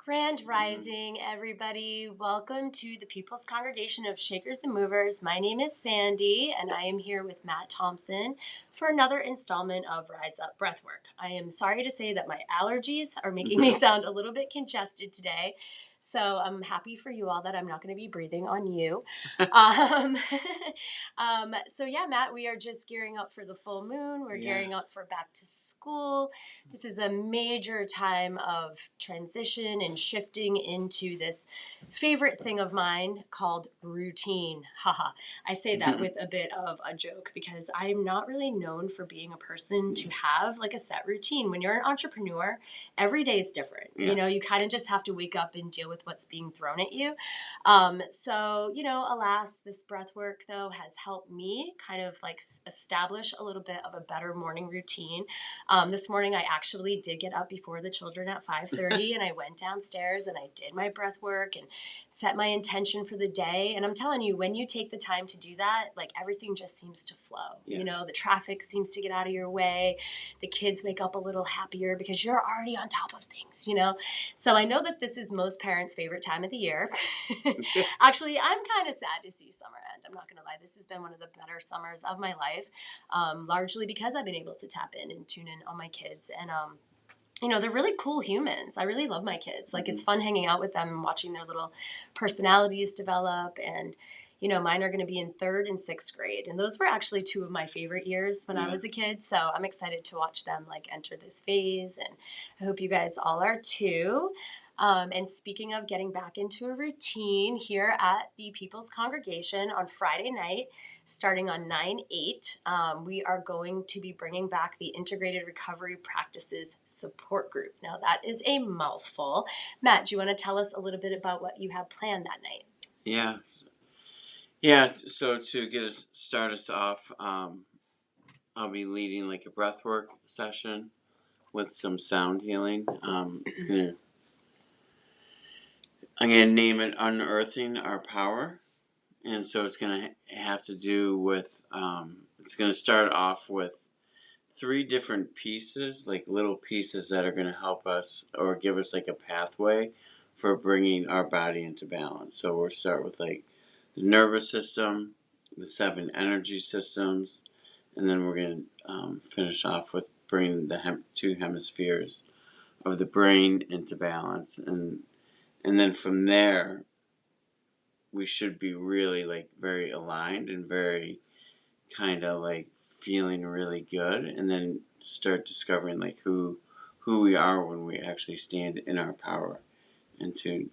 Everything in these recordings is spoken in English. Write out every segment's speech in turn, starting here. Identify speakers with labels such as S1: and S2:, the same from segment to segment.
S1: Grand Rising, everybody. Welcome to the People's Congregation of Shakers and Movers. My name is Sandy, and I am here with Matt Thomson for another installment of Rise Up Breathwork. I am sorry to say that my allergies are making me sound a little bit congested today, so I'm happy for you all that I'm not going to be breathing on you. So yeah, Matt, we are just gearing up for the full moon. We're gearing up for back to school. This is a major time of transition and shifting into this favorite thing of mine called routine. Haha. I say that with a bit of a joke because I'm not really known for being a person to have like a set routine. When you're an entrepreneur, every day is different. You know, you kind of just have to wake up and deal with what's being thrown at you. Alas, this breath work though has helped me kind of like establish a little bit of a better morning routine. This morning I actually did get up before the children at 5:30 and I went downstairs and I did my breath work and set my intention for the day. And I'm telling you, when you take the time to do that, like everything just seems to flow. You know, the traffic seems to get out of your way. The kids wake up a little happier because you're already on top of things, you know? So I know that this is most parents' favorite time of the year. Actually, I'm kind of sad to see summer end. I'm not going to lie. This has been one of the better summers of my life, largely because I've been able to tap in and tune in on my kids. And, they're really cool humans. I really love my kids. Like, it's fun hanging out with them and watching their little personalities develop. And, mine are going to be in 3rd and 6th grade. And those were actually 2 of my favorite years when I was a kid. So I'm excited to watch them, like, enter this phase. And I hope you guys all are too. And speaking of getting back into a routine, here at the People's Congregation on Friday night, starting on 9/8, we are going to be bringing back the Integrated Recovery Practices Support Group. Now, that is a mouthful. Matt, do you want to tell us a little bit about what you have planned that night?
S2: So to start us off, I'll be leading like a breathwork session with some sound healing. I'm gonna name it Unearthing Our Power. And so it's going to have to do with, it's going to start off with 3 different pieces, like little pieces that are going to help us or give us like a pathway for bringing our body into balance. So we'll start with like the nervous system, the 7 energy systems, and then we're going to finish off with bringing the 2 hemispheres of the brain into balance. And then from there, we should be really like very aligned and very kind of like feeling really good, and then start discovering like who we are when we actually stand in our power, and to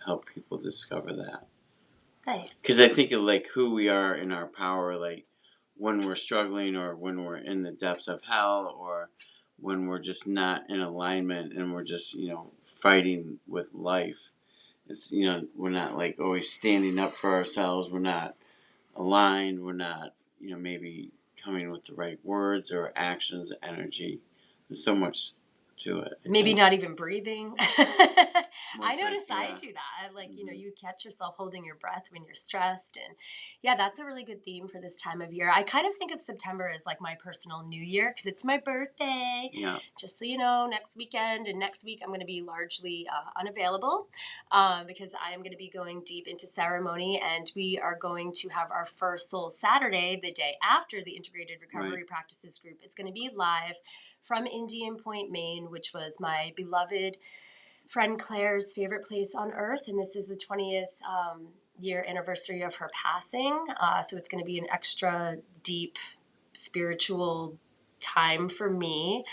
S2: help people discover that.
S1: Nice.
S2: Because I think of like who we are in our power, like when we're struggling or when we're in the depths of hell or when we're just not in alignment and we're just, fighting with life. It's, we're not like always standing up for ourselves. We're not aligned. We're not, maybe coming with the right words or actions, energy. There's so much to it.
S1: Maybe not even breathing. I notice I do that. Like, you catch yourself holding your breath when you're stressed. And yeah, that's a really good theme for this time of year. I kind of think of September as like my personal new year because it's my birthday.
S2: Yeah.
S1: Just so you know, next weekend and next week I'm going to be largely unavailable because I am going to be going deep into ceremony, and we are going to have our first Soul Saturday the day after the Integrated Recovery Practices Group. It's going to be live from Indian Point, Maine, which was my beloved friend Claire's favorite place on earth. And this is the 20th year anniversary of her passing. So it's going to be an extra deep spiritual time for me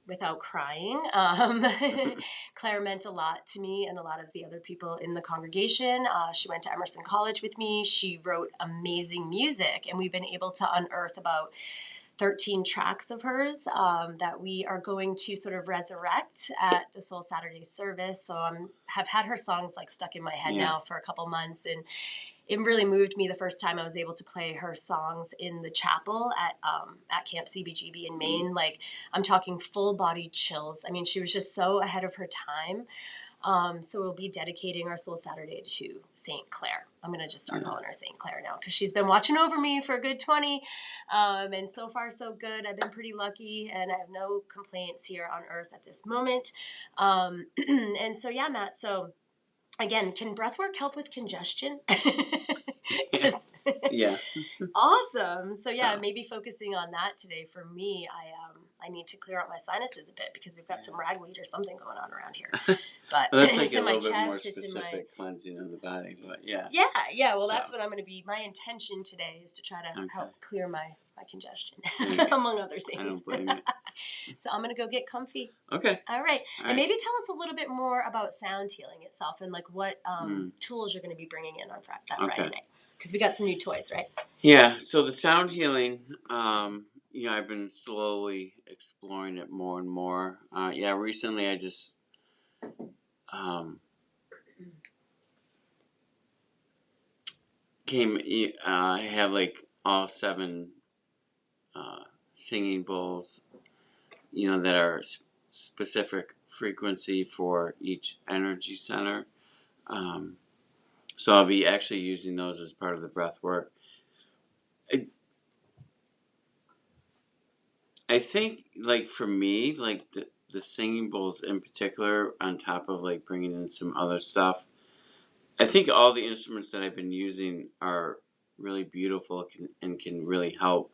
S1: without crying. Claire meant a lot to me and a lot of the other people in the congregation. She went to Emerson College with me. She wrote amazing music, and we've been able to unearth about 13 tracks of hers that we are going to sort of resurrect at the Soul Saturday service. So I have had her songs like stuck in my head now for a couple months, and it really moved me the first time I was able to play her songs in the chapel at Camp CBGB in Maine. Like, I'm talking full body chills. I mean, she was just so ahead of her time. So we'll be dedicating our Soul Saturday to St. Clair. I'm going to just start calling her St. Clair now because she's been watching over me for a good 20. And so far, so good. I've been pretty lucky and I have no complaints here on earth at this moment. And so, yeah, Matt. So, again, can breathwork help with congestion?
S2: Yeah.
S1: Awesome. So yeah, maybe focusing on that today for me. I need to clear out my sinuses a bit because we've got some ragweed or something going on around here. But
S2: Well, that's like
S1: it's
S2: a
S1: in my
S2: little bit more
S1: chest. It's in my
S2: specific cleansing of the body, but yeah.
S1: yeah. Well, that's what I'm going to be. My intention today is to try to help clear my congestion, among other things.
S2: I don't blame you.
S1: So I'm going to go get comfy.
S2: Okay.
S1: All right. And maybe tell us a little bit more about sound healing itself and like what tools you're going to be bringing in on Friday night. Because we got some new toys, right?
S2: Yeah. So the sound healing, I've been slowly exploring it more and more. Recently I just I have like all 7 singing bowls, that are specific frequency for each energy center. So I'll be actually using those as part of the breath work. I think, like, for me, like, the singing bowls in particular, on top of, like, bringing in some other stuff, I think all the instruments that I've been using are really beautiful and can really help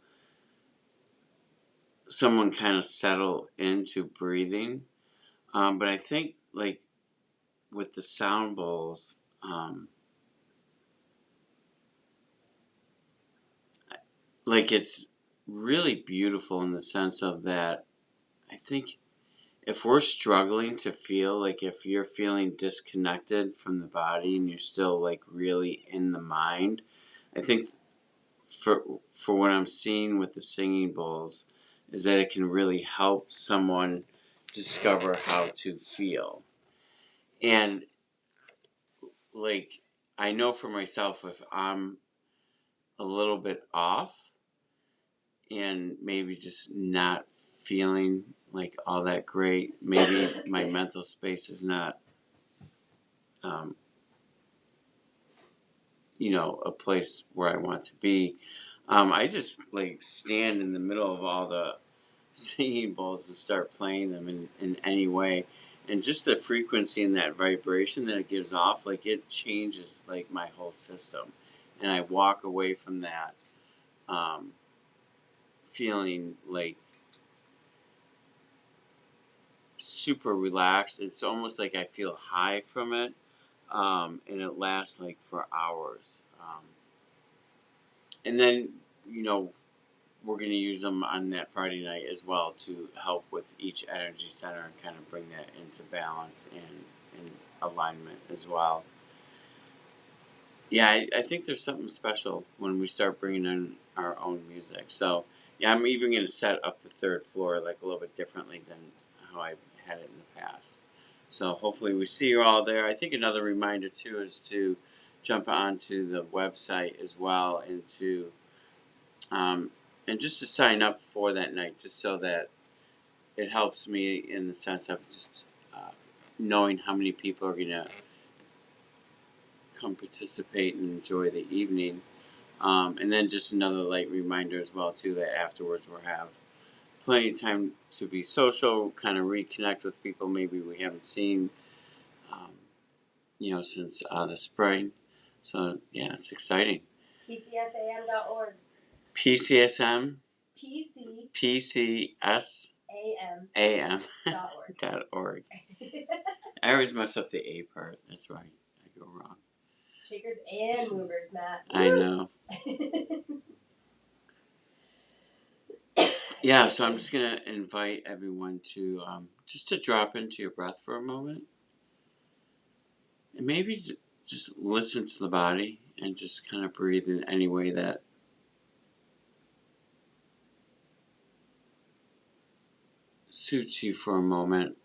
S2: someone kind of settle into breathing. But I think, like, with the sound bowls, like, it's really beautiful in the sense of that I think if we're struggling to feel, like if you're feeling disconnected from the body and you're still like really in the mind, I think for what I'm seeing with the singing bowls is that it can really help someone discover how to feel. And like I know for myself, if I'm a little bit off and maybe just not feeling like all that great, maybe my mental space is not um, a place where I want to be. I just like stand in the middle of all the singing bowls and start playing them in any way. And just the frequency and that vibration that it gives off, like it changes like my whole system. And I walk away from that feeling like super relaxed. It's almost like I feel high from it. And it lasts like for hours. And then, we're going to use them on that Friday night as well to help with each energy center and kind of bring that into balance and alignment as well. Yeah, I think there's something special when we start bringing in our own music. So, yeah, I'm even going to set up the 3rd floor like a little bit differently than how I've had it in the past. So hopefully we see you all there. I think another reminder too is to jump onto the website as well and just to sign up for that night, just so that it helps me in the sense of just knowing how many people are going to come participate and enjoy the evening. And then just another light reminder as well too that afterwards we'll have plenty of time to be social, kind of reconnect with people maybe we haven't seen, since the spring. So yeah, it's exciting.
S1: PCSAM.org.
S2: PCSM.
S1: PC.
S2: PCSAM. .org. I always mess up the A part. That's why I go wrong.
S1: Shakers and movers, Matt.
S2: I know. Yeah, so I'm just going to invite everyone to just to drop into your breath for a moment. And maybe just listen to the body and just kind of breathe in any way that suits you for a moment.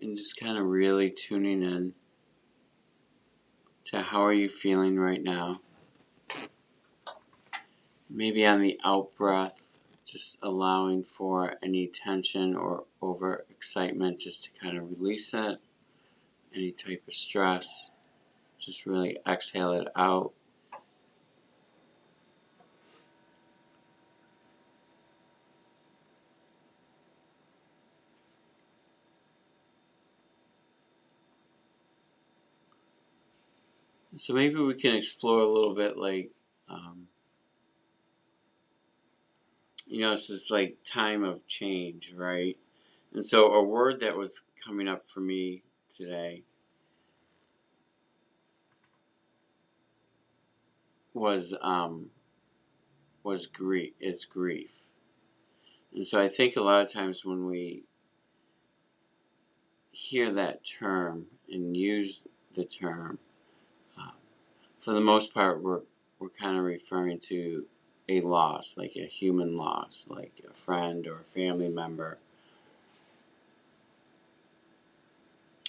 S2: And just kind of really tuning in to how are you feeling right now. Maybe on the out breath, just allowing for any tension or over excitement just to kind of release it. Any type of stress, just really exhale it out. So maybe we can explore a little bit like, it's this like time of change, right? And so a word that was coming up for me today was grief. Is grief. And so I think a lot of times when we hear that term and use the term, uh, for the most part, we're kind of referring to a loss, like a human loss, like a friend or a family member.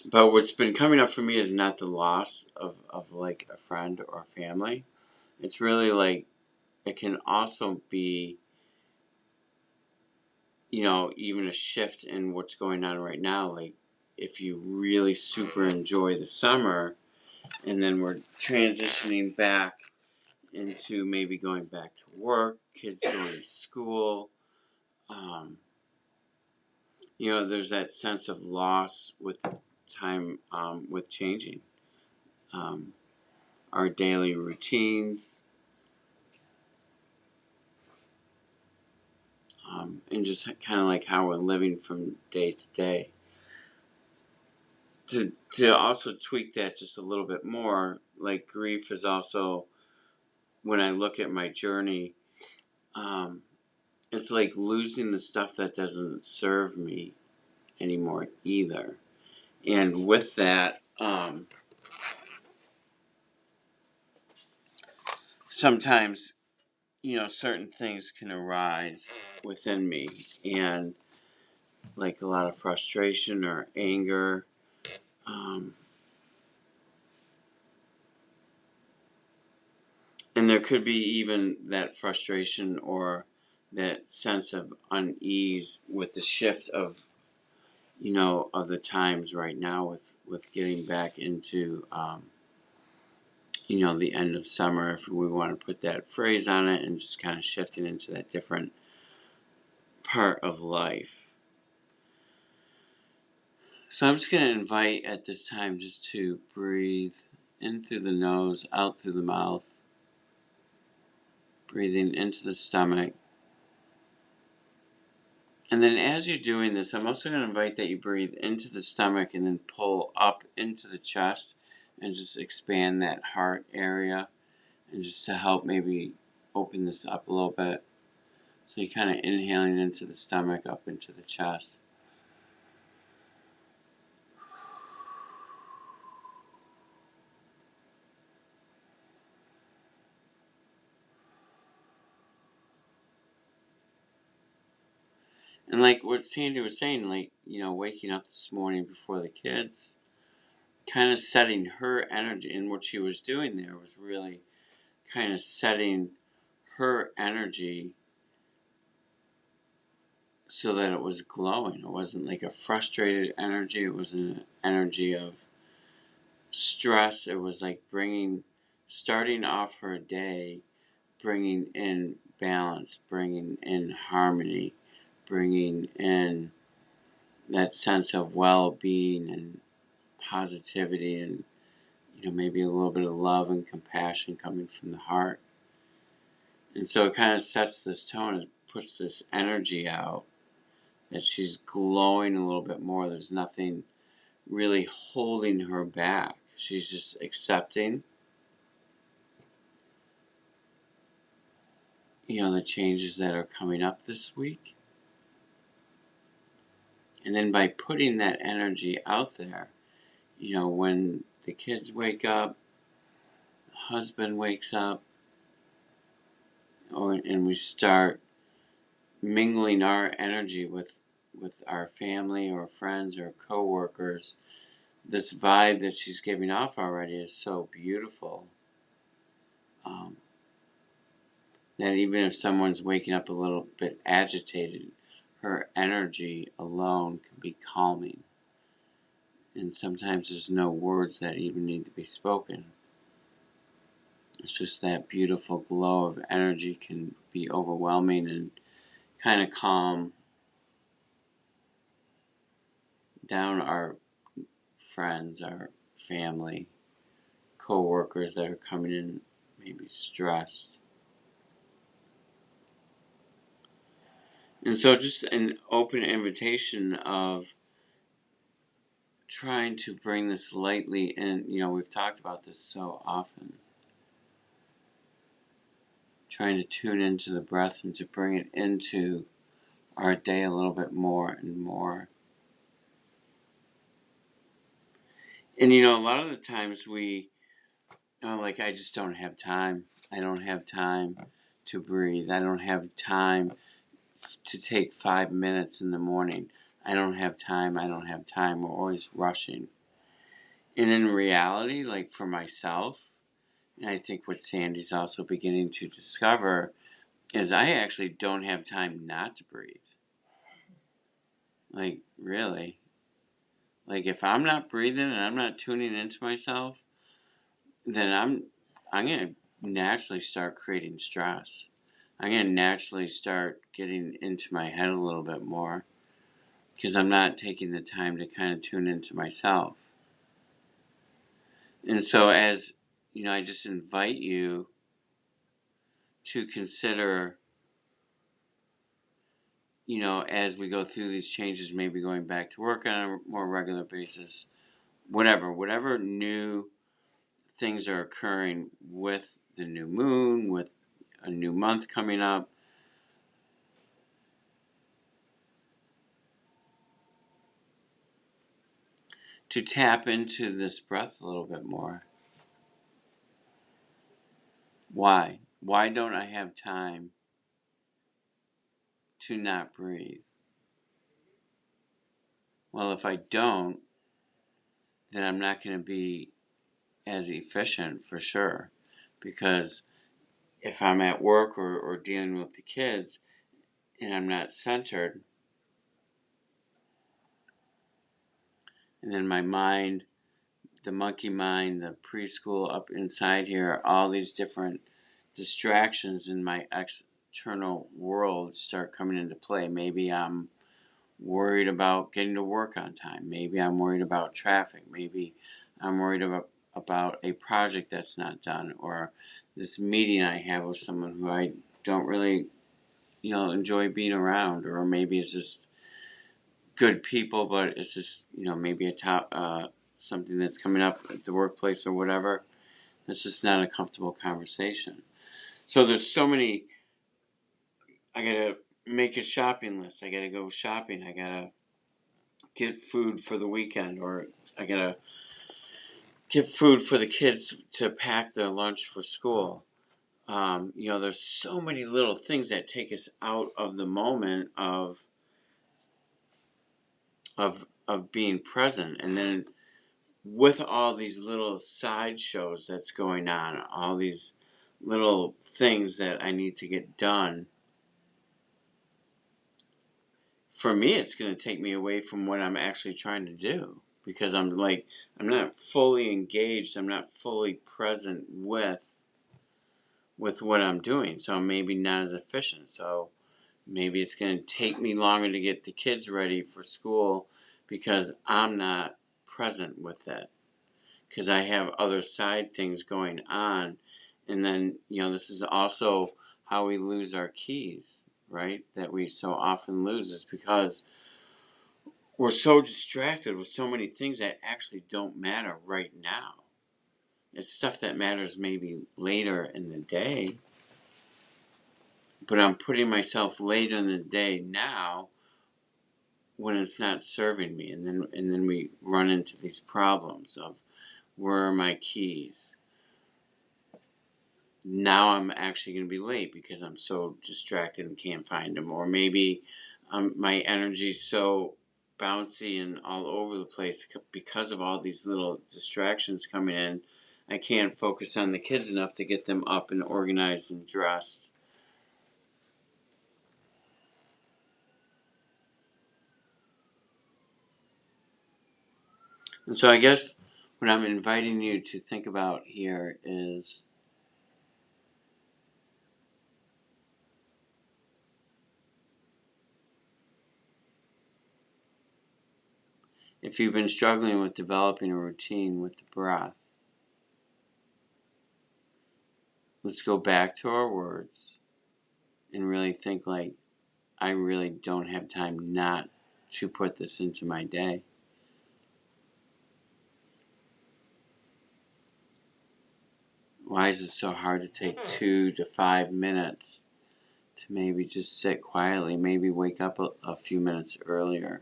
S2: But what's been coming up for me is not the loss of like a friend or family. It's really like it can also be, even a shift in what's going on right now. Like if you really super enjoy the summer and then we're transitioning back into maybe going back to work, kids going to school, there's that sense of loss with time, with changing our daily routines, and just kind of like how we're living from day to day. To also tweak that just a little bit more, like grief is also, when I look at my journey, it's like losing the stuff that doesn't serve me anymore either. And with that, sometimes, certain things can arise within me, and like a lot of frustration or anger. Um, and there could be even that frustration or that sense of unease with the shift of, of the times right now with getting back into, the end of summer, if we want to put that phrase on it, and just kind of shifting into that different part of life. So I'm just going to invite at this time just to breathe in through the nose, out through the mouth, breathing into the stomach. And then as you're doing this, I'm also going to invite that you breathe into the stomach and then pull up into the chest and just expand that heart area, and just to help maybe open this up a little bit. So you're kind of inhaling into the stomach, up into the chest. And like what Sandy was saying, like, waking up this morning before the kids, kind of setting her energy, and what she was doing there was really kind of setting her energy so that it was glowing. It wasn't like a frustrated energy. It wasn't an energy of stress. It was like starting off her day, bringing in balance, bringing in harmony, bringing in that sense of well-being and positivity, and maybe a little bit of love and compassion coming from the heart. And so it kind of sets this tone and puts this energy out that she's glowing a little bit more. There's nothing really holding her back. She's just accepting, the changes that are coming up this week. And then by putting that energy out there, when the kids wake up, the husband wakes up, and we start mingling our energy with our family or friends or coworkers, this vibe that she's giving off already is so beautiful. That even if someone's waking up a little bit agitated, her energy alone can be calming. And sometimes there's no words that even need to be spoken. It's just that beautiful glow of energy can be overwhelming and kind of calm down our friends, our family, co-workers that are coming in maybe stressed. And so just an open invitation of trying to bring this lightly in. We've talked about this so often. Trying to tune into the breath and to bring it into our day a little bit more and more. And a lot of the times we, I just don't have time. I don't have time to breathe. I don't have time to take 5 minutes in the morning. I don't have time. We're always rushing. And in reality, like for myself, and I think what Sandy's also beginning to discover is I actually don't have time not to breathe. Like, really. Like, if I'm not breathing and I'm not tuning into myself, then I'm going to naturally start creating stress. I'm going to naturally start getting into my head a little bit more because I'm not taking the time to kind of tune into myself. And so I just invite you to consider, as we go through these changes, maybe going back to work on a more regular basis, whatever new things are occurring with the new moon, with a new month coming up, to tap into this breath a little bit more. Why? Why don't I have time to not breathe? Well, if I don't, then I'm not going to be as efficient for sure. Because if I'm at work or dealing with the kids and I'm not centered, and then my mind, the monkey mind, the preschool up inside here, all these different distractions in my external world start coming into play. Maybe I'm worried about getting to work on time. Maybe I'm worried about traffic. Maybe I'm worried about a project that's not done, or this meeting I have with someone who I don't really, enjoy being around, or maybe it's just good people, but it's just, maybe a top, something that's coming up at the workplace or whatever. It's just not a comfortable conversation. So there's so many. I gotta make a shopping list. I gotta go shopping. I gotta get food for the weekend, or I gotta get food for the kids to pack their lunch for school. There's so many little things that take us out of the moment of being present, and then with all these little sideshows that's going on, all these little things that I need to get done. For me, it's going to take me away from what I'm actually trying to do, because I'm not fully engaged. I'm not fully present with what I'm doing. So I'm maybe not as efficient. So maybe it's going to take me longer to get the kids ready for school because I'm not present with it, because I have other side things going on. And then, this is also how we lose our keys, right? That we so often lose is because we're so distracted with so many things that actually don't matter right now. It's stuff that matters maybe later in the day, but I'm putting myself later in the day now when it's not serving me. And then we run into these problems of, where are my keys? Now I'm actually going to be late because I'm so distracted and can't find them. Or maybe my energy's so bouncy and all over the place because of all these little distractions coming in. I can't focus on the kids enough to get them up and organized and dressed. And so I guess what I'm inviting you to think about here is if you've been struggling with developing a routine with the breath, let's go back to our words and really think like, I really don't have time not to put this into my day. Why is it so hard to take 2 to 5 minutes to maybe just sit quietly, maybe wake up a few minutes earlier?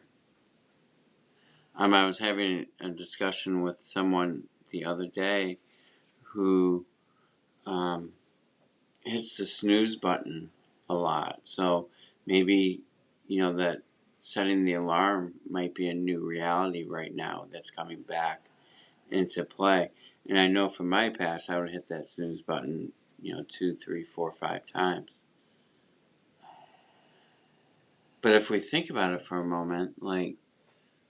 S2: I was having a discussion with someone the other day who hits the snooze button a lot. So maybe, that setting the alarm might be a new reality right now that's coming back into play. And I know from my past, I would hit that snooze button, 2, 3, 4, 5 times. But if we think about it for a moment, like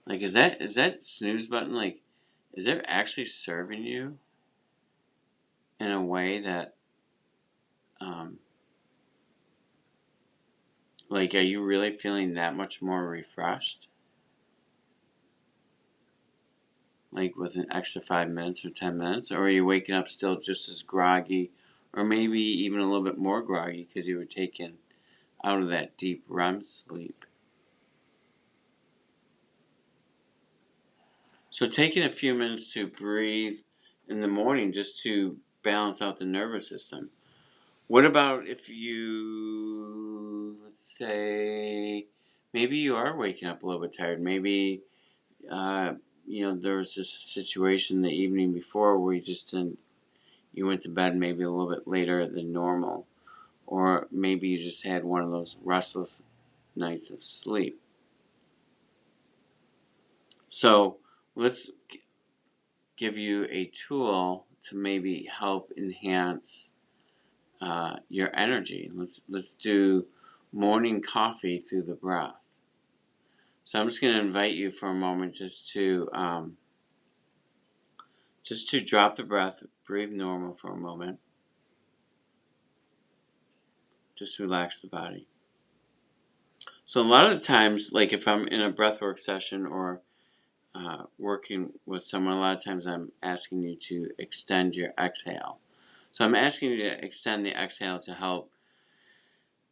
S2: is that snooze button, like, is it actually serving you in a way that, like, are you really feeling that much more refreshed? Like with an extra 5 minutes or 10 minutes? Or are you waking up still just as groggy, or maybe even a little bit more groggy because you were taken out of that deep REM sleep? So taking a few minutes to breathe in the morning just to balance out the nervous system. What about if you, let's say, maybe you are waking up a little bit tired. Maybe, there was just a situation the evening before where you went to bed maybe a little bit later than normal. Or maybe you just had one of those restless nights of sleep. So let's give you a tool to maybe help enhance your energy. Let's do morning coffee through the breath. So I'm just going to invite you for a moment just to drop the breath, breathe normal for a moment. Just relax the body. So a lot of the times, like if I'm in a breathwork session or working with someone, a lot of times I'm asking you to extend your exhale. So I'm asking you to extend the exhale to help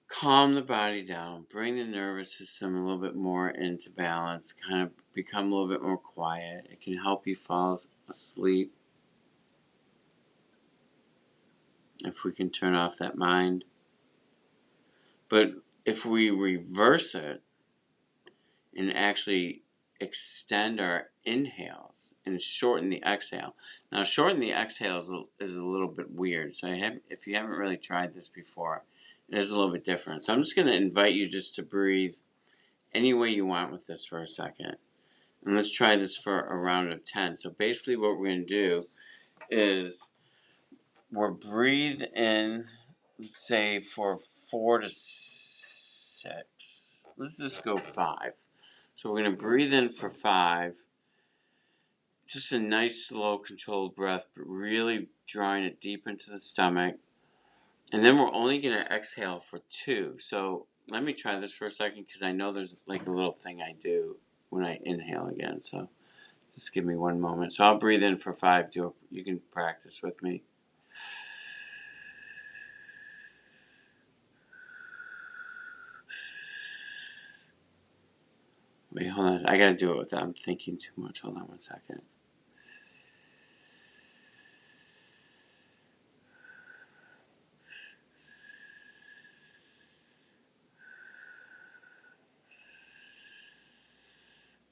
S2: calm the body down, bring the nervous system a little bit more into balance, kind of become a little bit more quiet. It can help you fall asleep if we can turn off that mind. But if we reverse it and actually extend our inhales and shorten the exhale. Now, shorten the exhale is a little bit weird. So if you haven't really tried this before, it is a little bit different. So I'm just going to invite you just to breathe any way you want with this for a second. And let's try this for a round of 10. So basically what we're going to do is we'll breathe in, let's say, for 4 to 6. Let's just go 5. So we're going to breathe in for 5. Just a nice, slow, controlled breath, but really drawing it deep into the stomach. And then we're only going to exhale for 2. So let me try this for a second because I know there's like a little thing I do when I inhale again. So just give me one moment. So I'll breathe in for 5. You can practice with me. Wait, hold on. I got to do it without I'm thinking too much. Hold on one second.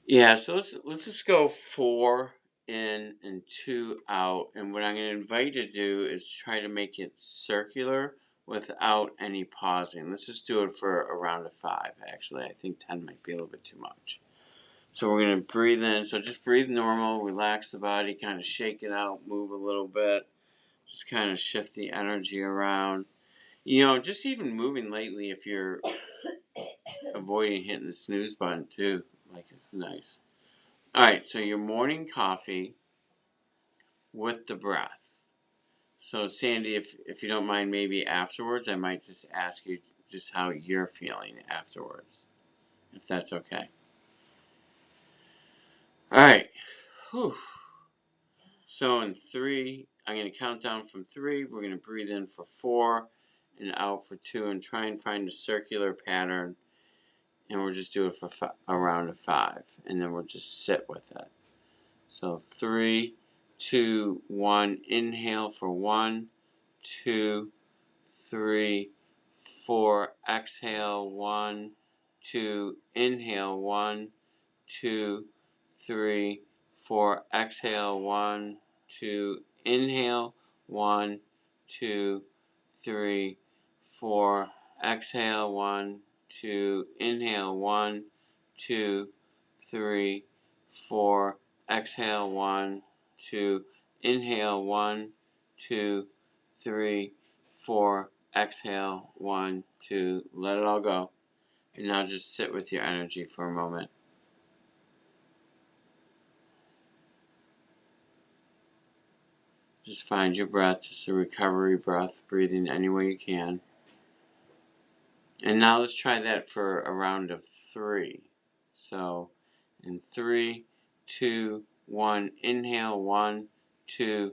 S2: Yeah, so let's just go 4 in and 2 out. And what I'm going to invite you to do is try to make it circular without any pausing. Let's just do it for a round of 5, actually. I think 10 might be a little bit too much. So we're going to breathe in. So just breathe normal, relax the body, kind of shake it out, move a little bit. Just kind of shift the energy around. Just even moving lately, if you're avoiding hitting the snooze button too, like it's nice. All right, so your morning coffee with the breath. So Sandy, if you don't mind, maybe afterwards, I might just ask you just how you're feeling afterwards, if that's okay. All right. Whew. So in 3, I'm going to count down from 3. We're going to breathe in for 4 and out for 2 and try and find a circular pattern. And we'll just do it for a round of 5. And then we'll just sit with it. So 3, 2, 1. Inhale for 1, 2, 3, 4. Exhale 1, 2. Inhale 1, 2, 3, 4. Exhale 1, 2. Inhale 1, 2, 3, 4. Exhale 1, 2. Inhale 1, 2, 3, 4. Exhale 1, 2. Inhale 1, 2, 3, 4. Exhale 1, 2. Let it all go. And now just sit with your energy for a moment. Just find your breath, just a recovery breath, breathing any way you can. And now let's try that for a round of 3. So in 3, 2, 1, inhale 1, 2,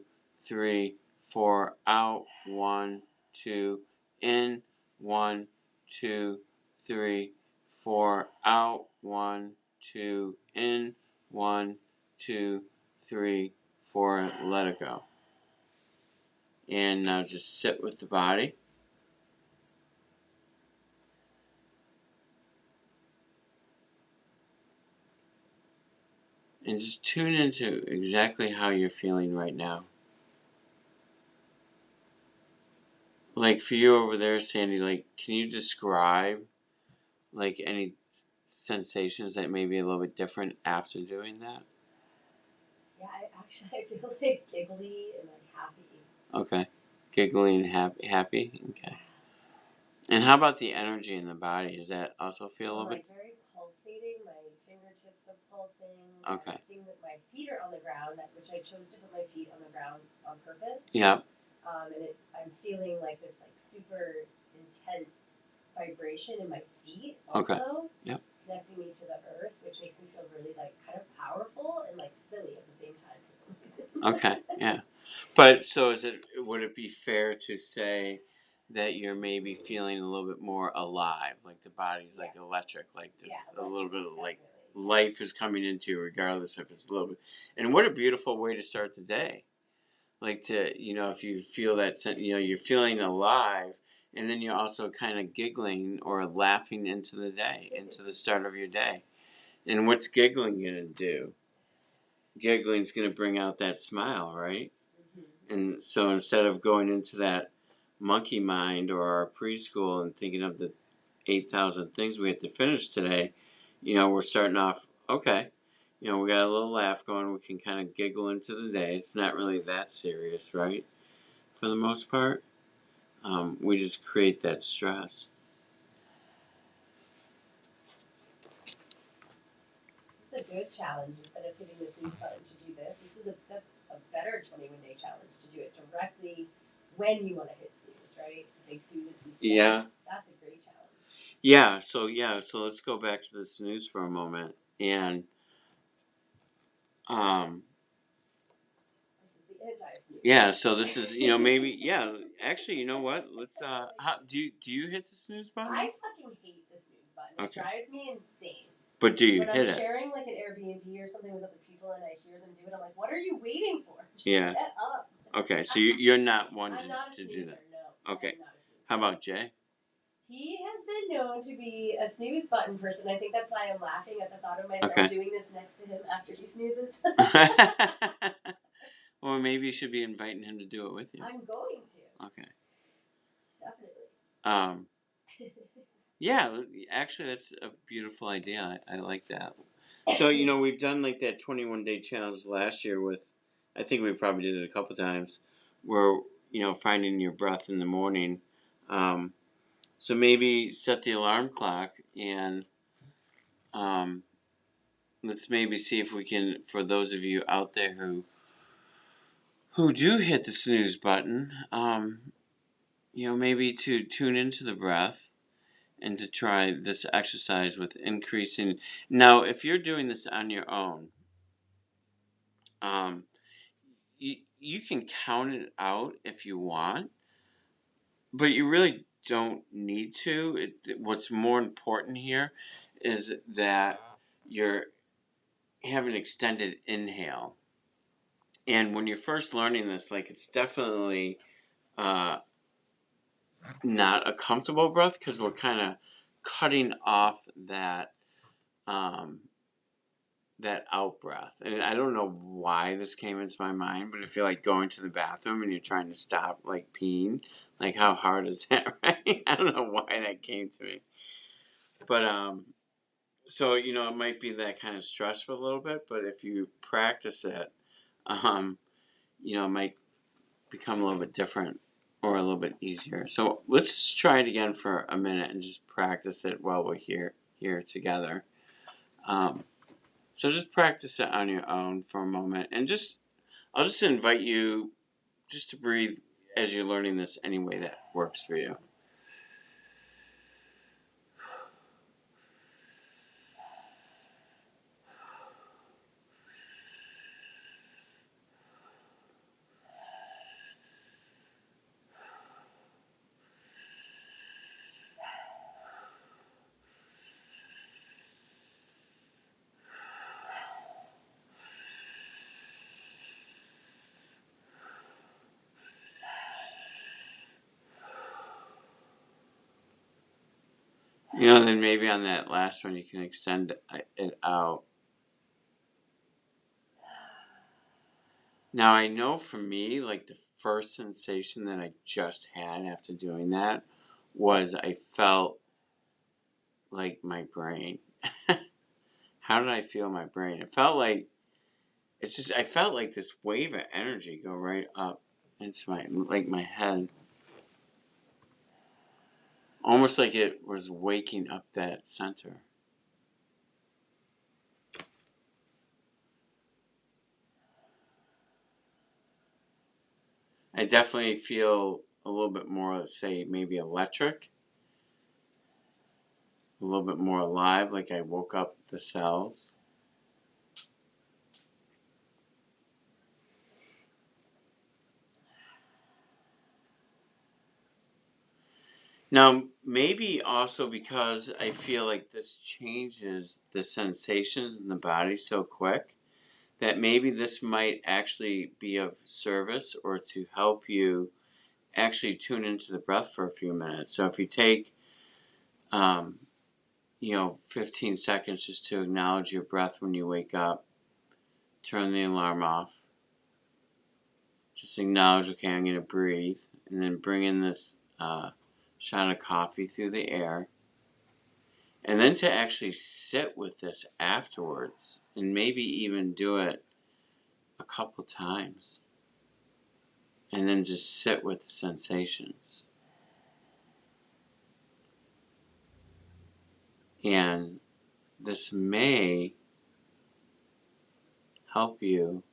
S2: 3, 4, out 1, 2, in 1, 2, 3, 4, out 1, 2, in 1, 2, 3, 4, let it go. And now just sit with the body. And just tune into exactly how you're feeling right now. Like for you over there, Sandy, like can you describe like any sensations that may be a little bit different after doing that?
S1: Yeah, I feel like giggly and like happy.
S2: Okay. Giggly and happy? Okay. And how about the energy in the body? Does that also feel a little bit?
S1: Very pulsating. My fingertips are pulsing.
S2: Okay.
S1: Everything that my feet are on the ground, which I chose to put my feet on the ground on purpose.
S2: Yeah.
S1: I'm feeling like this like super intense vibration in my feet also.
S2: Okay. Yep.
S1: Connecting me to the earth, which makes me feel really like kind of powerful and like silly at the same time for some reason.
S2: Okay. Yeah. But so would it be fair to say that you're maybe feeling a little bit more alive, like the body's like electric, like there's a little bit of like life is coming into you regardless if it's a little bit. And what a beautiful way to start the day. Like if you feel that, you're feeling alive and then you're also kind of giggling or laughing into the day, into the start of your day. And what's giggling going to do? Giggling's going to bring out that smile, right? And so instead of going into that monkey mind or our preschool and thinking of the 8,000 things we have to finish today, we're starting off, okay, we got a little laugh going. We can kind of giggle into the day. It's not really that serious, right? For the most part. We just create that stress.
S1: This is a good challenge. Instead of hitting the snooze button to do this, that's a better 21-day challenge to do it directly when you want to hit snooze, right? Like do this instead.
S2: Yeah.
S1: That's a great challenge.
S2: So let's go back to the snooze for a moment. And
S1: this is the anti-snooze.
S2: Yeah, so this is maybe actually you know what? Let's how do you hit the snooze button?
S1: I fucking hate the snooze button. It drives me insane.
S2: But do you
S1: when
S2: hit
S1: I'm
S2: it?
S1: sharing like an Airbnb or something with other people and I hear them do it, I'm like, what are you waiting for? Just
S2: Yeah.
S1: get up.
S2: Okay, so you're not one
S1: I'm not a
S2: to
S1: snoozer,
S2: do that.
S1: no.
S2: Okay.
S1: I'm not a snoozer.
S2: How about Jay?
S1: He has been known to be a snooze button person. I think that's why I'm laughing at the thought of myself doing this next to him after he snoozes.
S2: Well, maybe you should be inviting him to do it with you.
S1: I'm going to.
S2: Okay.
S1: Definitely.
S2: Yeah, actually, that's a beautiful idea. I like that. So, we've done like that 21-day challenge last year with, I think we probably did it a couple times, where, finding your breath in the morning. So maybe set the alarm clock and um, let's maybe see if we can, for those of you out there who do hit the snooze button, maybe to tune into the breath and to try this exercise with increasing. Now, if you're doing this on your own, um, you can count it out if you want, but you really don't need to. What's more important here is that you're have an extended inhale. And when you're first learning this, like, it's definitely uh, not a comfortable breath because we're kind of cutting off um, that out breath. And I don't know why this came into my mind, but if you're like going to the bathroom and you're trying to stop like peeing, like how hard is that, right? I don't know why that came to me. But so it might be that kind of stressful a little bit, but if you practice it, it might become a little bit different or a little bit easier. So let's just try it again for a minute and just practice it while we're here together. So just practice it on your own for a moment, and I'll just invite you just to breathe as you're learning this any way that works for you. Then maybe on that last one you can extend it out. Now I know for me, like the first sensation that I just had after doing that was I felt like my brain. How did I feel my brain? It felt like I felt like this wave of energy go right up into my head. Almost like it was waking up that center. I definitely feel a little bit more, let's say, maybe electric. A little bit more alive, like I woke up the cells. Now, maybe also because I feel like this changes the sensations in the body so quick that maybe this might actually be of service or to help you actually tune into the breath for a few minutes. So if you take, 15 seconds just to acknowledge your breath when you wake up, turn the alarm off, just acknowledge, okay, I'm going to breathe, and then bring in this shot of coffee through the air. And then to actually sit with this afterwards and maybe even do it a couple times. And then just sit with the sensations. And this may help you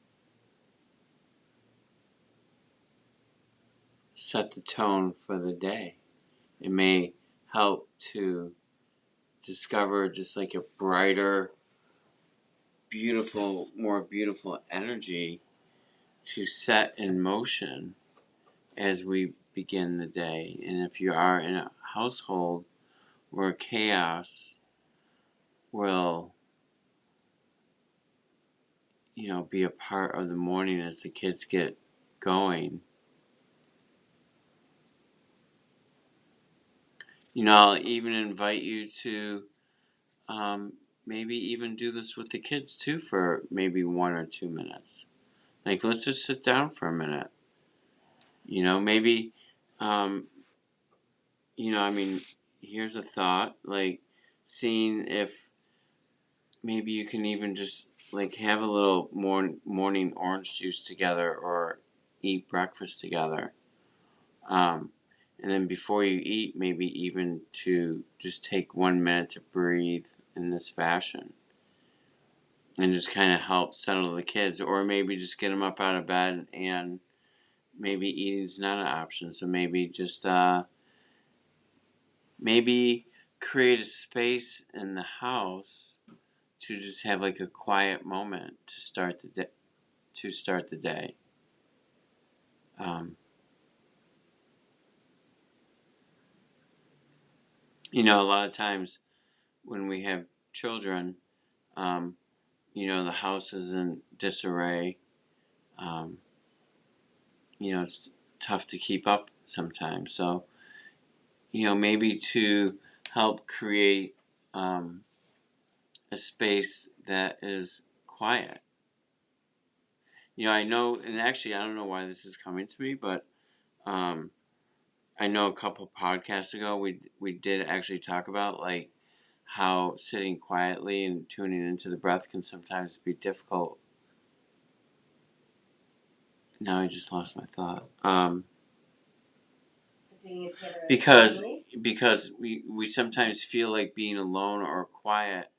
S2: set the tone for the day. It may help to discover just like a brighter, more beautiful energy to set in motion as we begin the day. And if you are in a household where chaos will, be a part of the morning as the kids get going, I'll even invite you to maybe even do this with the kids too for maybe 1 or 2 minutes. Like, let's just sit down for a minute. Maybe, I mean, here's a thought, like seeing if maybe you can even just like have a little morning orange juice together, or eat breakfast together. And then before you eat, maybe even to just take 1 minute to breathe in this fashion, and just kind of help settle the kids, or maybe just get them up out of bed, and maybe eating's not an option. So maybe just maybe create a space in the house to just have like a quiet moment to start the day. Um, a lot of times when we have children, um, the house is in disarray. Um, it's tough to keep up sometimes. So, maybe to help create a space that is quiet. I know, and actually, I don't know why this is coming to me, but um, I know a couple podcasts ago we did actually talk about like how sitting quietly and tuning into the breath can sometimes be difficult. Now I just lost my thought.
S1: Doing it together as a
S2: Because
S1: family?
S2: because we sometimes feel like being alone or quiet,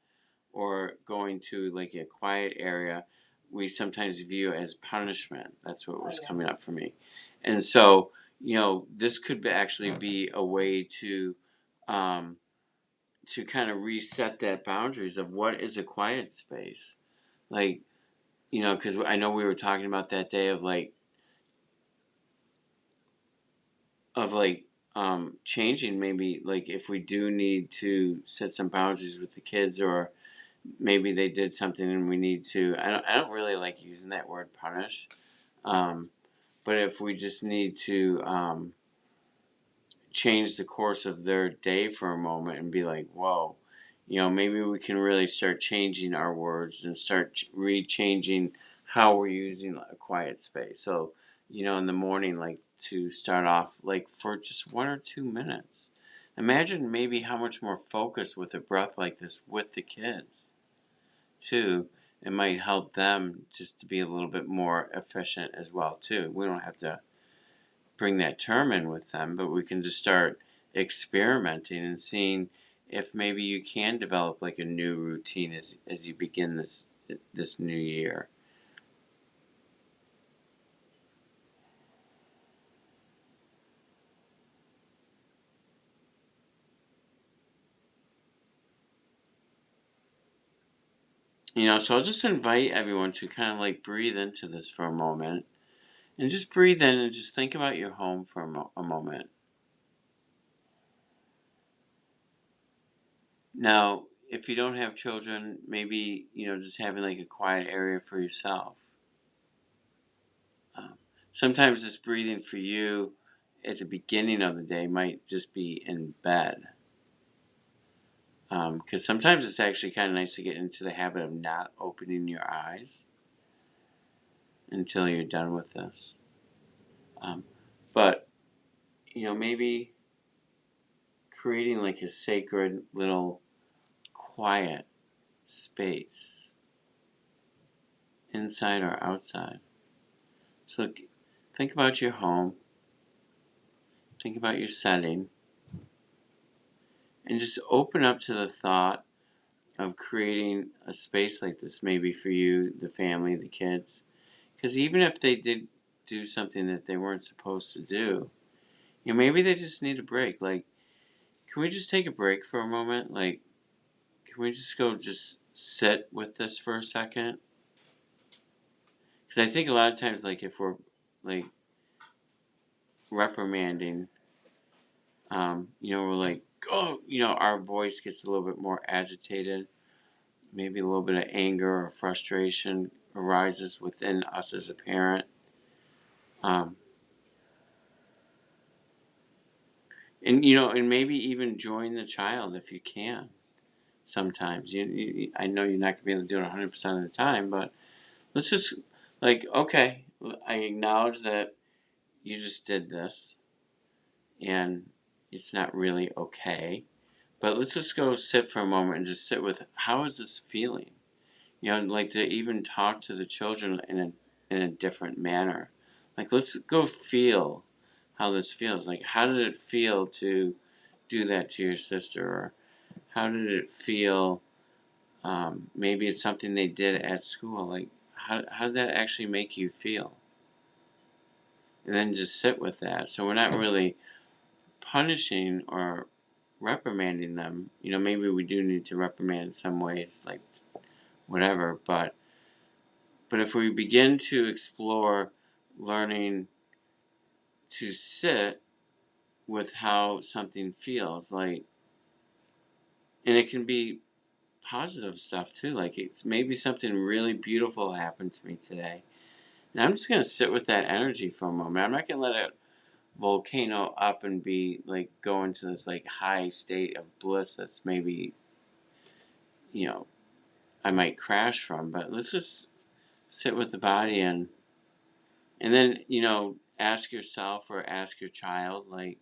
S2: or going to like a quiet area, we sometimes view as punishment. That's what was coming up for me. And so, this could actually be a way um, to kind of reset that boundaries of what is a quiet space. Like, because I know we were talking about that day of changing, maybe like if we do need to set some boundaries with the kids, or maybe they did something and we need to, I don't really like using that word punish, um, but if we just need to change the course of their day for a moment and be like, whoa, maybe we can really start changing our words and start re-changing how we're using a quiet space. So, in the morning, like to start off like for just 1 or 2 minutes. Imagine maybe how much more focus with a breath like this with the kids, too. It might help them just to be a little bit more efficient as well, too. We don't have to bring that term in with them, but we can just start experimenting and seeing if maybe you can develop like a new routine as you begin this new year. So I'll just invite everyone to kind of like breathe into this for a moment, and just breathe in and just think about your home for a moment. Now, if you don't have children, maybe, just having like a quiet area for yourself. Um, Sometimes this breathing for you at the beginning of the day might just be in bed. Because sometimes it's actually kind of nice to get into the habit of not opening your eyes until you're done with this. Um, but, maybe creating like a sacred little quiet space, inside or outside. So think about your home, think about your setting, and just open up to the thought of creating a space like this, maybe for you, the family, the kids. Because even if they did do something that they weren't supposed to do, maybe they just need a break. Like, can we just take a break for a moment? Like, can we just go just sit with this for a second? Because I think a lot of times, like, if we're like reprimanding, we're like, oh, our voice gets a little bit more agitated. Maybe a little bit of anger or frustration arises within us as a parent. Um, and maybe even join the child if you can. Sometimes I know you're not gonna be able to do it 100% of the time, but let's just like, okay, I acknowledge that you just did this, and it's not really okay, But let's just go sit for a moment and just sit with, how is this feeling? You know, like to even talk to the children in a different manner. Like, let's go feel how this feels. Like, how did it feel to do that to your sister? Or how did it feel? Maybe it's something they did at school. Like, how did that actually make you feel? And then just sit with that. So we're not really punishing or reprimanding them. You know, maybe we do need to reprimand in some ways, like whatever. But if we begin to explore learning to sit with how something feels, like, and it can be positive stuff too. Like, it's maybe something really beautiful happened to me today. And I'm just going to sit with that energy for a moment. I'm not going to let it volcano up and be like go into this like high state of bliss that's maybe, you know, I might crash from. But let's just sit with the body and then, you know, ask yourself or ask your child, like,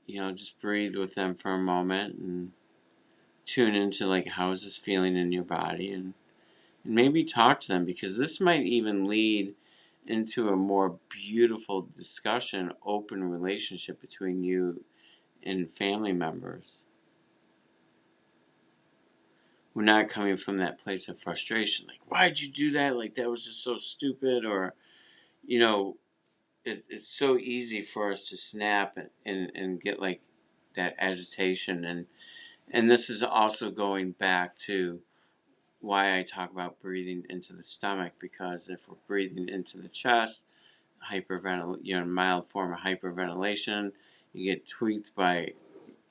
S2: you know, just breathe with them for a moment and tune into like, how is this feeling in your body, and maybe talk to them, because this might even lead into a more beautiful discussion, open relationship between you and family members. We're not coming from that place of frustration, like, why'd you do that? Like, that was just so stupid. Or, you know, it's so easy for us to snap and get like that agitation. And this is also going back to why I talk about breathing into the stomach, because if we're breathing into the chest, mild form of hyperventilation, you get tweaked by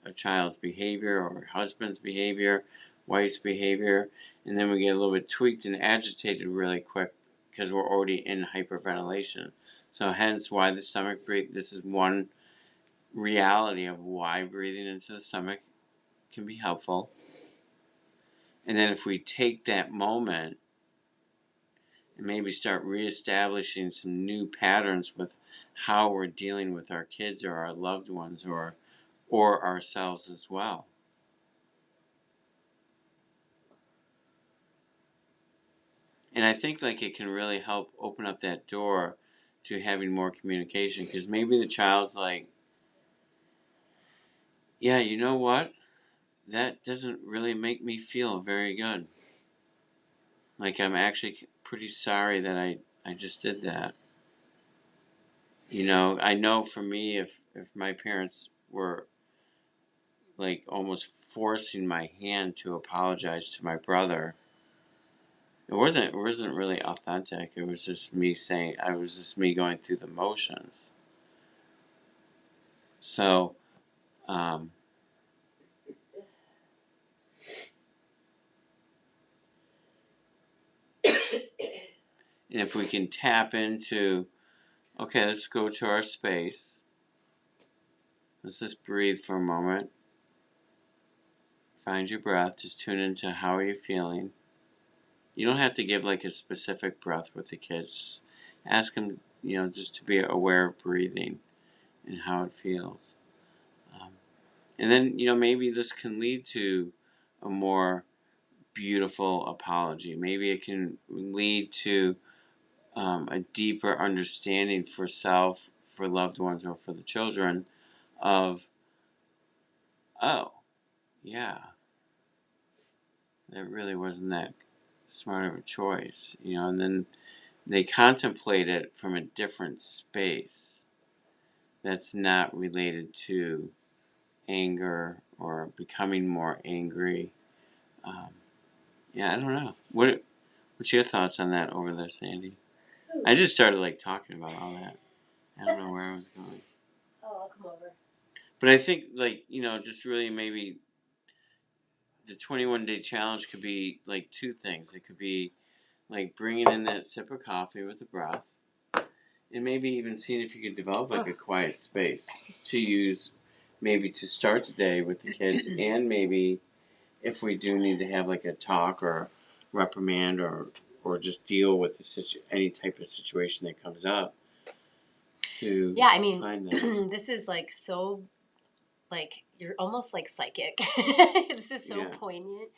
S2: a child's behavior or husband's behavior, wife's behavior, and then we get a little bit tweaked and agitated really quick because we're already in hyperventilation. So hence why the stomach breathe. This is one reality of why breathing into the stomach can be helpful. And then if we take that moment and maybe start reestablishing some new patterns with how we're dealing with our kids or our loved ones or ourselves as well. And I think like it can really help open up that door to having more communication, because maybe the child's like, yeah, you know what? That doesn't really make me feel very good. Like, I'm actually pretty sorry that I just did that. You know, I know for me, if my parents were like almost forcing my hand to apologize to my brother, it wasn't really authentic. It was just me saying, I was just me going through the motions. So, and if we can tap into, okay, let's go to our space. Let's just breathe for a moment. Find your breath. Just tune into how are you feeling. You don't have to give like a specific breath with the kids. Just ask them, you know, just to be aware of breathing and how it feels. And then, you know, maybe this can lead to a more beautiful apology. Maybe it can lead to a deeper understanding for self, for loved ones, or for the children of, oh, yeah, that really wasn't that smart of a choice, you know, and then they contemplate it from a different space that's not related to anger or becoming more angry. Um, yeah, I don't know. What's your thoughts on that over there, Sandy? I just started like talking about all that. I don't know where I was going.
S1: Oh, I'll come over.
S2: But I think, like, you know, just really maybe the 21-day challenge could be like two things. It could be like bringing in that sip of coffee with the breath, and maybe even seeing if you could develop like a quiet space to use, maybe to start the day with the kids, and maybe if we do need to have like a talk or reprimand or just deal with any type of situation that comes up. To
S1: yeah, I mean,
S2: find that.
S1: this is like so like, you're almost like psychic. This is so poignant.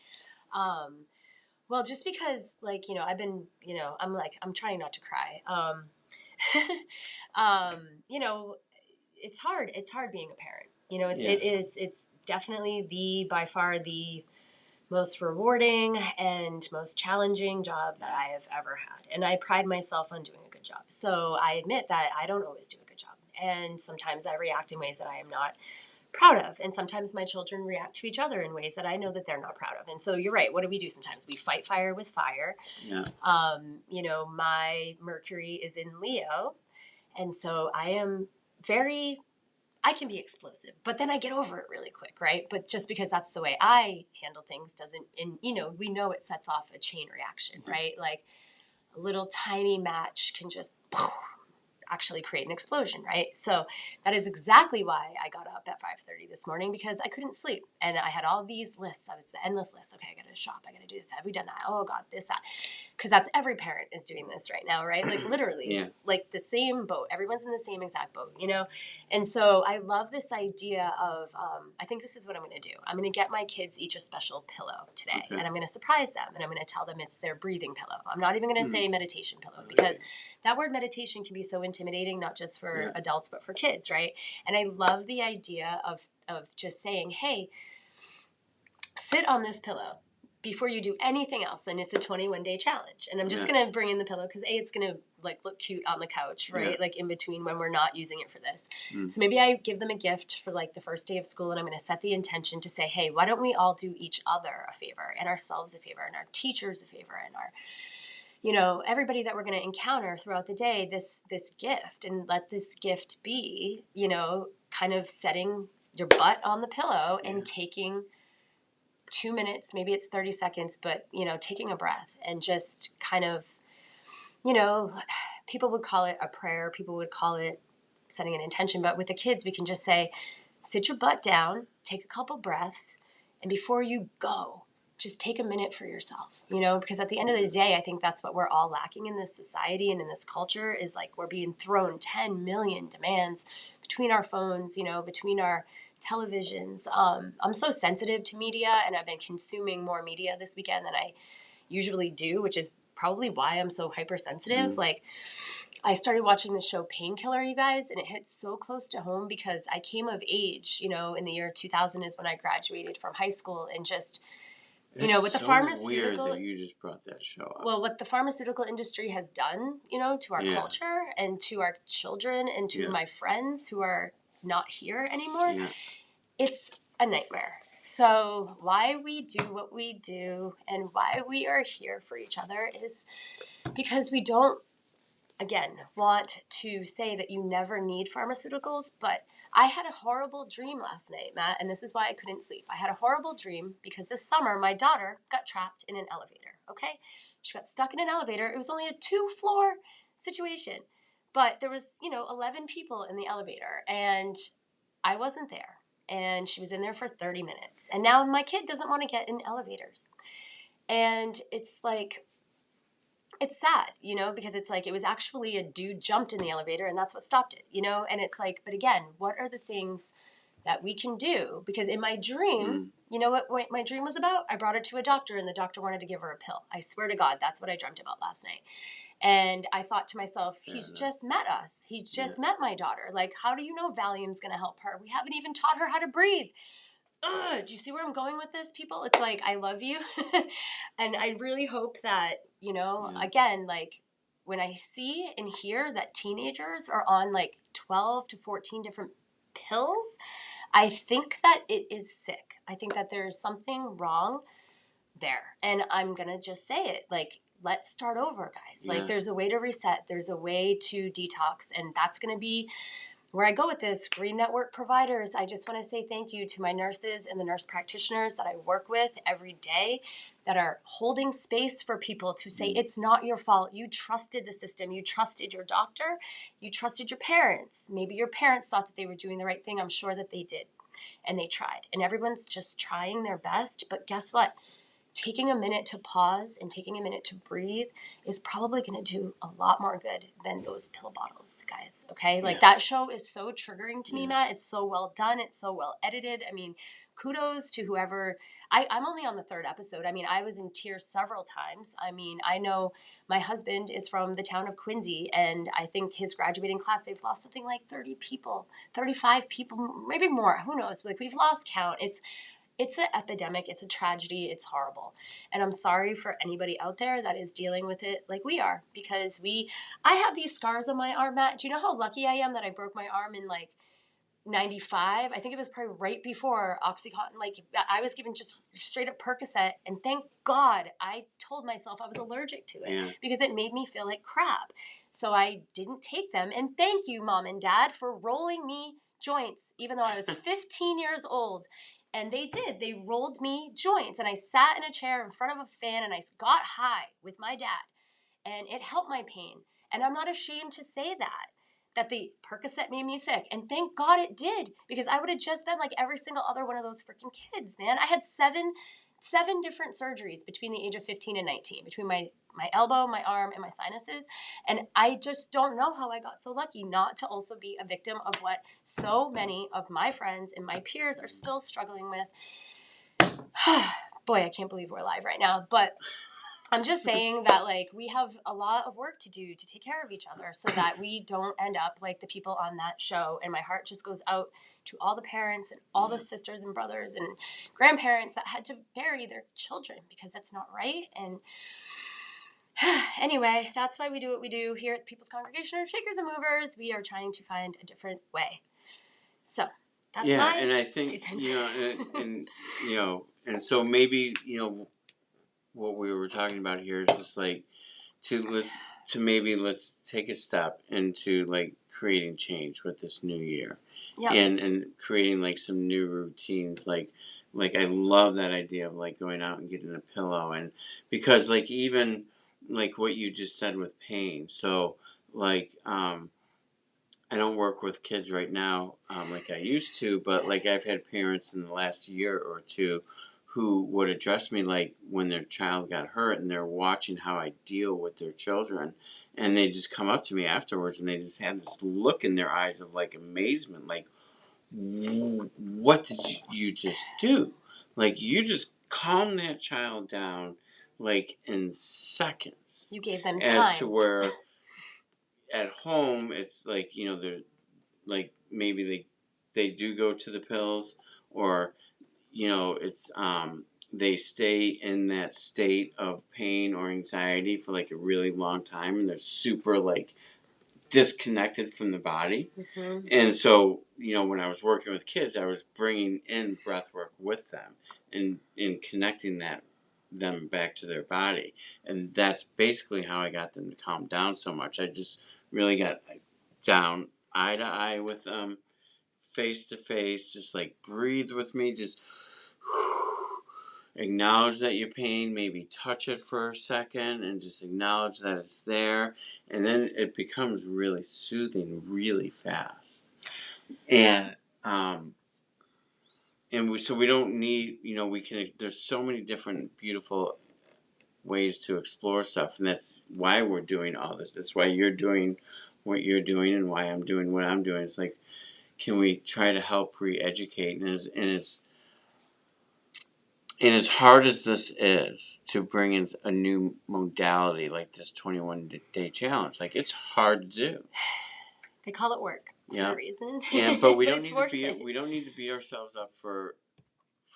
S1: Well, just because, like, I've been, I'm trying not to cry. You know, it's hard. It's hard being a parent. It's definitely by far the most rewarding and most challenging job that I have ever had. And I pride myself on doing a good job. So I admit that I don't always do a good job. And sometimes I react in ways that I am not proud of. And sometimes my children react to each other in ways that I know that they're not proud of. And so you're right. What do we do sometimes? We fight fire with fire.
S2: Yeah.
S1: My Mercury is in Leo. And so I can be explosive, but then I get over it really quick, right? But just because that's the way I handle things doesn't, and we know it sets off a chain reaction, right? Like a little tiny match can just actually create an explosion, right? So that is exactly why I got up at 5:30 this morning, because I couldn't sleep. And I had all these lists. I was the endless list. Okay, I got to shop. I got to do this. Have we done that? Oh God, this, that. Because that's every parent is doing this right now, right? Like literally, like the same boat. Everyone's in the same exact boat, And so I love this idea of, I think this is what I'm going to do. I'm going to get my kids each a special pillow today, and I'm going to surprise them, and I'm going to tell them it's their breathing pillow. I'm not even going to say meditation pillow, because that word meditation can be so intimidating, not just for adults, but for kids, right? And I love the idea of just saying, hey, sit on this pillow before you do anything else, and it's a 21-day challenge. And I'm just going to bring in the pillow because it's going to look cute on the couch, right? Like in between when we're not using it for this. So maybe I give them a gift for the first day of school, and I'm going to set the intention to say, hey, why don't we all do each other a favor, and ourselves a favor, and our teachers a favor, and our everybody that we're going to encounter throughout the day, this gift, and let this gift be, kind of setting your butt on the pillow and taking 2 minutes, maybe it's 30 seconds, but, taking a breath and just kind of, people would call it a prayer. People would call it setting an intention. But with the kids, we can just say, sit your butt down, take a couple breaths, and before you go, just take a minute for yourself, because at the end of the day, I think that's what we're all lacking in this society and in this culture is we're being thrown 10 million demands between our phones, between our televisions. I'm so sensitive to media, and I've been consuming more media this weekend than I usually do, which is probably why I'm so hypersensitive. I started watching the show Painkiller, you guys, and it hit so close to home because I came of age, in the year 2000 is when I graduated from high school, and just with the pharmaceutical,
S2: weird that you just brought that show up.
S1: Well, what the pharmaceutical industry has done, to our culture and to our children and to my friends who are not here anymore, it's a nightmare. So why we do what we do and why we are here for each other is because we don't, again, want to say that you never need pharmaceuticals, but I had a horrible dream last night, Matt, and this is why I couldn't sleep. I had a horrible dream because this summer my daughter got trapped in an elevator, okay? She got stuck in an elevator. It was only a 2-floor situation, but there was, 11 people in the elevator, and I wasn't there, and she was in there for 30 minutes. And now my kid doesn't want to get in elevators. And it's it's sad, because it's it was actually a dude jumped in the elevator and that's what stopped it, and it's but again, what are the things that we can do? Because in my dream, you know what my dream was about? I brought her to a doctor and the doctor wanted to give her a pill. I swear to God, that's what I dreamt about last night. And I thought to myself, he's just met us. He's just met my daughter. How do you know Valium's going to help her? We haven't even taught her how to breathe. Ugh, do you see where I'm going with this, people? It's I love you. And I really hope that, again, when I see and hear that teenagers are on 12 to 14 different pills, I think that it is sick. I think that there's something wrong there. And I'm going to just say it. Let's start over, guys. There's a way to reset. There's a way to detox. And that's going to be where I go with this. Green Network providers, I just want to say thank you to my nurses and the nurse practitioners that I work with every day that are holding space for people to say, it's not your fault. You trusted the system. You trusted your doctor. You trusted your parents. Maybe your parents thought that they were doing the right thing. I'm sure that they did. And they tried. And everyone's just trying their best. But guess what? taking a minute to pause and taking a minute to breathe is probably going to do a lot more good than those pill bottles, guys. Okay. Like that show is so triggering to me, Matt. It's so well done. It's so well edited. I mean, kudos to whoever. I'm only on the 3rd episode. I mean, I was in tears several times. I mean, I know my husband is from the town of Quincy, and I think his graduating class, they've lost something like 30 people, 35 people, maybe more. Who knows? Like, we've lost count. It's an epidemic. It's a tragedy. It's horrible. And I'm sorry for anybody out there that is dealing with it like we are, because I have these scars on my arm, Matt. Do you know how lucky I am that I broke my arm in like 95? I think it was probably right before Oxycontin. Like, I was given just straight up Percocet, and thank God I told myself I was allergic to it because it made me feel like crap. So I didn't take them. And thank you, Mom and Dad, for rolling me joints, even though I was 15 years old. And they did. They rolled me joints. And I sat in a chair in front of a fan and I got high with my dad. And it helped my pain. And I'm not ashamed to say that the Percocet made me sick. And thank God it did, because I would have just been like every single other one of those freaking kids, man. I had seven different surgeries between the age of 15 and 19, between my elbow, my arm, and my sinuses. And I just don't know how I got so lucky not to also be a victim of what so many of my friends and my peers are still struggling with. Boy, I can't believe we're alive right now. But I'm just saying that, like, we have a lot of work to do to take care of each other so that we don't end up like the people on that show. And my heart just goes out to all the parents and all the sisters and brothers and grandparents that had to bury their children, because that's not right. And anyway, that's why we do what we do here at the People's Congregation of Shakers and Movers. We are trying to find a different way. So that's my
S2: and I think,
S1: 2 cents.
S2: and and so maybe, what we were talking about here is just like let's take a step into like creating change with this new year. And creating like some new routines, like I love that idea of like going out and getting a pillow, and because like even like what you just said with pain, so like I don't work with kids right now like I used to, but like I've had parents in the last year or two who would address me like when their child got hurt and they're watching how I deal with their children, and they just come up to me afterwards and they just have this look in their eyes of like amazement, like, what did you just do? Like, you just calmed that child down like in seconds.
S1: You gave them
S2: As
S1: time.
S2: to where at home it's like, they're like maybe they do go to the pills, or it's they stay in that state of pain or anxiety for like a really long time, and they're super like disconnected from the body. And so when I was working with kids, I was bringing in breath work with them and connecting them back to their body, and that's basically how I got them to calm down so much. I just really got down eye to eye with them, face to face, just like breathe with me, just acknowledge that you're pain, maybe touch it for a second and just acknowledge that it's there, and then it becomes really soothing really fast. And so we don't need, we can, there's so many different beautiful ways to explore stuff, and that's why we're doing all this. That's why you're doing what you're doing and why I'm doing what I'm doing. It's like, can we try to help re-educate? And as hard as this is to bring in a new modality like this 21-day challenge, like, it's hard to do.
S1: They call it work for a reason.
S2: But we don't need to beat ourselves up for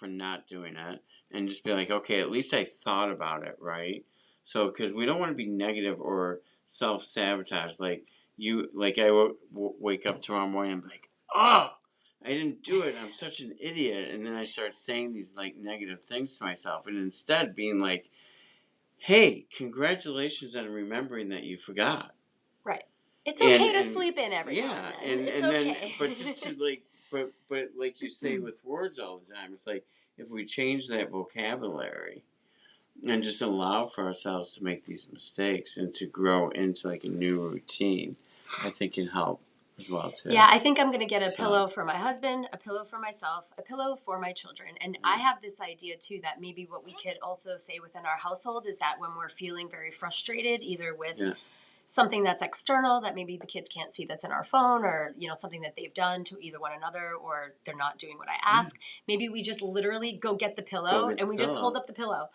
S2: not doing it, and just be like, okay, at least I thought about it, right? So, because we don't want to be negative or self-sabotage. Like I wake up tomorrow morning and be like, oh, I didn't do it, I'm such an idiot. And then I start saying these like negative things to myself, and instead being like, hey, congratulations on remembering that you forgot.
S1: Right. It's okay to sleep in every now and then. It's okay.
S2: Then, but just to like, but like you say with words all the time, it's like, if we change that vocabulary and just allow for ourselves to make these mistakes and to grow into like a new routine, I think can help as well too.
S1: Yeah, I think I'm going to get a
S2: So-
S1: pillow for my husband, a pillow for myself, a pillow for my children. And I have this idea too that maybe what we could also say within our household is that when we're feeling very frustrated, either with something that's external that maybe the kids can't see that's in our phone, or something that they've done to either one another, or they're not doing what I ask, maybe we just literally go get the pillow and we just hold up the pillow.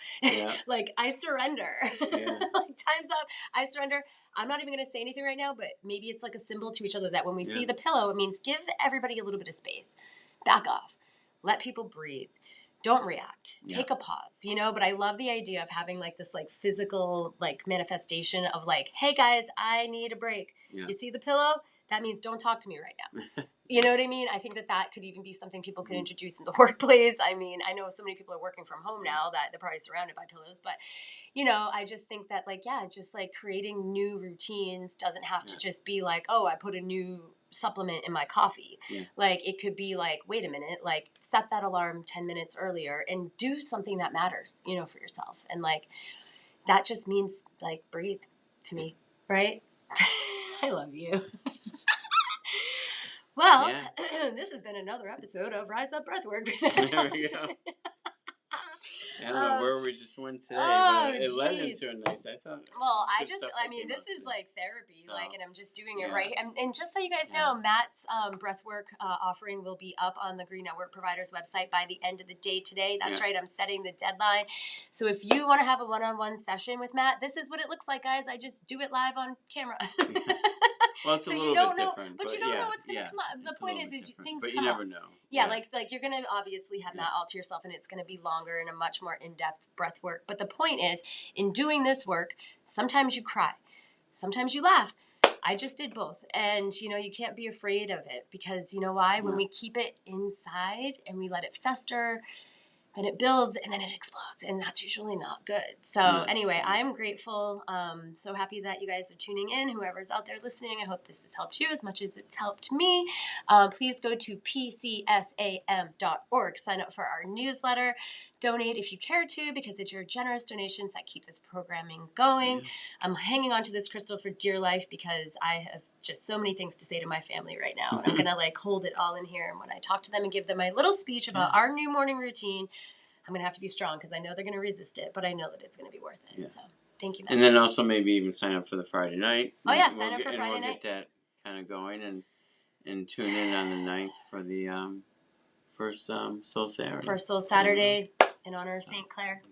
S1: Like, I surrender. Like, time's up, I surrender. I'm not even going to say anything right now, but maybe it's like a symbol to each other that when we see the pillow, it means give everybody a little bit of space, back off, let people breathe. Don't react. Take a pause, but I love the idea of having like this like physical like manifestation of like, hey guys, I need a break. You see the pillow? That means don't talk to me right now. You know what I mean? I think that could even be something people could introduce in the workplace. I mean, I know so many people are working from home now that they're probably surrounded by pillows, but I just think that like, just like creating new routines doesn't have to just be like, oh, I put a new supplement in my coffee. Like, it could be like, wait a minute, like set that alarm 10 minutes earlier and do something that matters, for yourself. And like, that just means like breathe to me, right? I love you. Well, this has been another episode of Rise Up Breathwork.
S2: There we go. I don't know where we just went today, but it led into a nice. I thought.
S1: Well, this is like therapy, so, and I'm just doing it right. And just so you guys know, Matt's breathwork offering will be up on the Green Network Providers website by the end of the day today. That's right. I'm setting the deadline. So if you want to have a one-on-one session with Matt, this is what it looks like, guys. I just do it live on camera.
S2: Well, it's
S1: so
S2: a
S1: you
S2: little
S1: don't
S2: bit
S1: know,
S2: different.
S1: but you don't know what's going to come up. The point is things
S2: but
S1: come
S2: you never
S1: up.
S2: know.
S1: Yeah, like you're going to obviously have Matt all to yourself, and it's going to be longer and a much more in-depth breath work. But the point is, in doing this work, sometimes you cry, sometimes you laugh. I just did both. And, you can't be afraid of it, because you know why? When we keep it inside and we let it fester, then it builds and then it explodes, and that's usually not good. So anyway, I'm grateful. So happy that you guys are tuning in. Whoever's out there listening, I hope this has helped you as much as it's helped me. Please go to pcsam.org, sign up for our newsletter, donate if you care to, because it's your generous donations that keep this programming going. I'm hanging on to this crystal for dear life because I have just so many things to say to my family right now, and I'm gonna like hold it all in here. And when I talk to them and give them my little speech about our new morning routine, I'm gonna have to be strong, because I know they're gonna resist it, but I know that it's gonna be worth it. So thank you, Matt.
S2: And then also maybe even sign up for the Friday night.
S1: Oh yeah, sign up for Friday night.
S2: We'll get that kind of going, and tune in on the 9th for the first Soul Saturday.
S1: First Soul Saturday in honor of St. Clair.